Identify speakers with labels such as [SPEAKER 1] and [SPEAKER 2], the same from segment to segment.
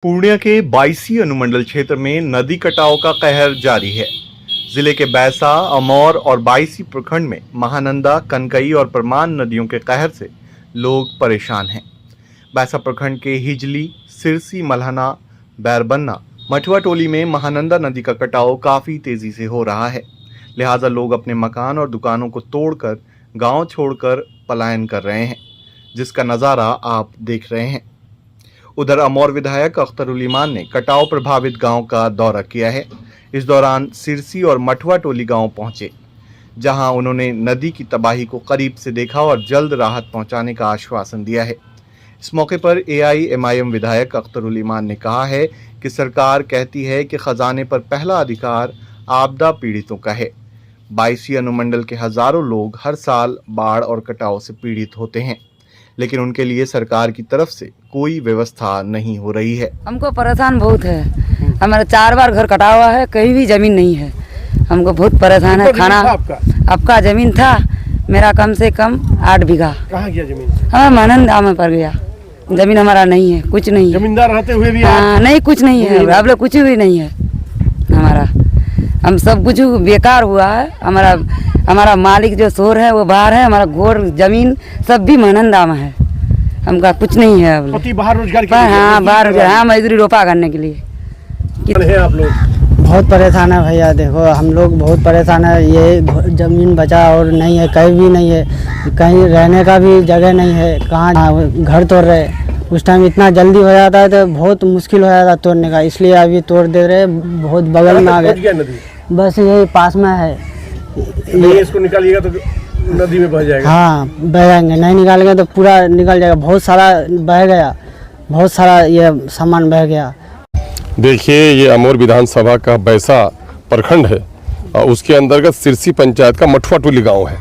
[SPEAKER 1] पूर्णिया के बायसी अनुमंडल क्षेत्र में नदी कटाव का कहर जारी है। जिले के बैसा, अमौर और बायसी प्रखंड में महानंदा, कनकई और परमान नदियों के कहर से लोग परेशान हैं। बैसा प्रखंड के हिजली, सिरसी, मल्हना, बैरबन्ना, मठुआ टोली में महानंदा नदी का कटाव काफी तेजी से हो रहा है। लिहाजा लोग अपने मकान और दुकानों को तोड़कर गांव छोड़कर पलायन कर रहे हैं, जिसका नज़ारा आप देख रहे हैं। उधर अमौर विधायक अख्तरुल ईमान ने कटाव प्रभावित गांव का दौरा किया है। इस दौरान सिरसी और मठुआ टोली गांव पहुंचे, जहां उन्होंने नदी की तबाही को करीब से देखा और जल्द राहत पहुंचाने का आश्वासन दिया है। इस मौके पर AIMIM विधायक अख्तरुल ईमान ने कहा है कि सरकार कहती है कि खजाने पर पहला अधिकार आपदा पीड़ितों का है। बायसी अनुमंडल के हजारों लोग हर साल बाढ़ और कटाव से पीड़ित होते हैं, लेकिन उनके लिए सरकार की तरफ से कोई व्यवस्था नहीं हो रही है।
[SPEAKER 2] हमको परेशान बहुत है। हमारा 4 बार घर कटा हुआ है, कहीं भी जमीन नहीं है। हमको बहुत परेशान है। खाना आपका जमीन था, मेरा कम से कम 8 बीघा।
[SPEAKER 3] कहाँ गया जमीन?
[SPEAKER 2] हमारा महानंदा में पड़ गया। जमीन हमारा नहीं है, कुछ नहीं है।
[SPEAKER 3] जमींदार रहते हुए भी
[SPEAKER 2] नहीं, कुछ नहीं है। अब लोग कुछ भी नहीं है हमारा। हम सब कुछ बेकार हुआ है। हमारा मालिक जो शोर है वो बाहर है। हमारा घोर जमीन सब भी महानंदा में है। हमका कुछ नहीं है। अब
[SPEAKER 3] पति बाहर रोजगार के लिए,
[SPEAKER 2] हाँ बाहर, हाँ मजदूरी रोपा करने के लिए।
[SPEAKER 3] है आप लोग
[SPEAKER 4] बहुत परेशान है भैया। देखो हम लोग बहुत परेशान है। ये जमीन बचा और नहीं है, कहीं भी नहीं है, कहीं रहने का भी जगह नहीं है। कहाँ घर तोड़ रहे, उस टाइम इतना जल्दी हो जाता है तो बहुत मुश्किल हो जाता है तोड़ने का, इसलिए अभी तोड़ दे रहे। बहुत बगल में आ गए, बस यही पास में है।
[SPEAKER 3] ये इसको निकालिएगा तो नदी में बह जाएगा।
[SPEAKER 4] हाँ बह जाएंगे, नहीं निकालेंगे तो पूरा निकल जाएगा। बहुत सारा बह गया, बहुत सारा ये सामान बह गया।
[SPEAKER 5] देखिए, ये अमौर विधानसभा का बैसा प्रखंड है और उसके अंतर्गत सिरसी पंचायत का मठुआ टोली गाँव है।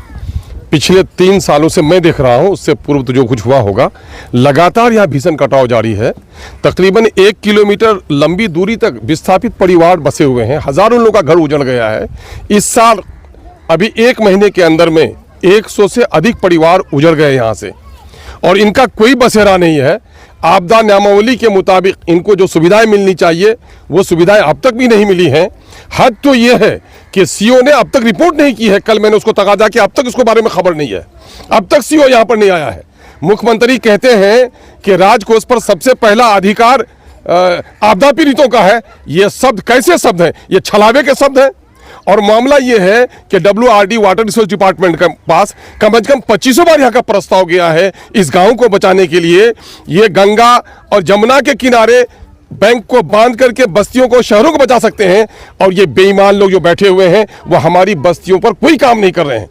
[SPEAKER 5] पिछले 3 सालों से मैं देख रहा हूँ, उससे पूर्व तो जो कुछ हुआ होगा, लगातार यहाँ भीषण कटाव जारी है। तकरीबन 1 किलोमीटर लंबी दूरी तक विस्थापित परिवार बसे हुए हैं। हजारों लोगों का घर उजड़ गया है। इस साल अभी 1 महीने के अंदर में 100 से अधिक परिवार उजड़ गए यहाँ से और इनका कोई बसेरा नहीं है। आपदा नियमावली के मुताबिक इनको जो सुविधाएं मिलनी चाहिए वो सुविधाएं अब तक भी नहीं मिली हैं। हद तो ये है कि CO ने अब तक रिपोर्ट नहीं की है। कल मैंने उसको तकाजा कि अब तक इसको बारे में खबर नहीं है। अब तक CO यहाँ पर नहीं आया है। मुख्यमंत्री कहते हैं कि राजकोष पर सबसे पहला अधिकार आपदा पीड़ितों का है। ये शब्द कैसे शब्द हैं? ये छलावे के शब्द हैं। और मामला ये है कि WRD वाटर रिसोर्स डिपार्टमेंट के पास कम से कम 25 बार यहाँ का प्रस्ताव गया है इस गांव को बचाने के लिए। ये गंगा और जमुना के किनारे बैंक को बांध करके बस्तियों को, शहरों को बचा सकते हैं और ये बेईमान लोग जो बैठे हुए हैं वो हमारी बस्तियों पर कोई काम नहीं कर रहे हैं।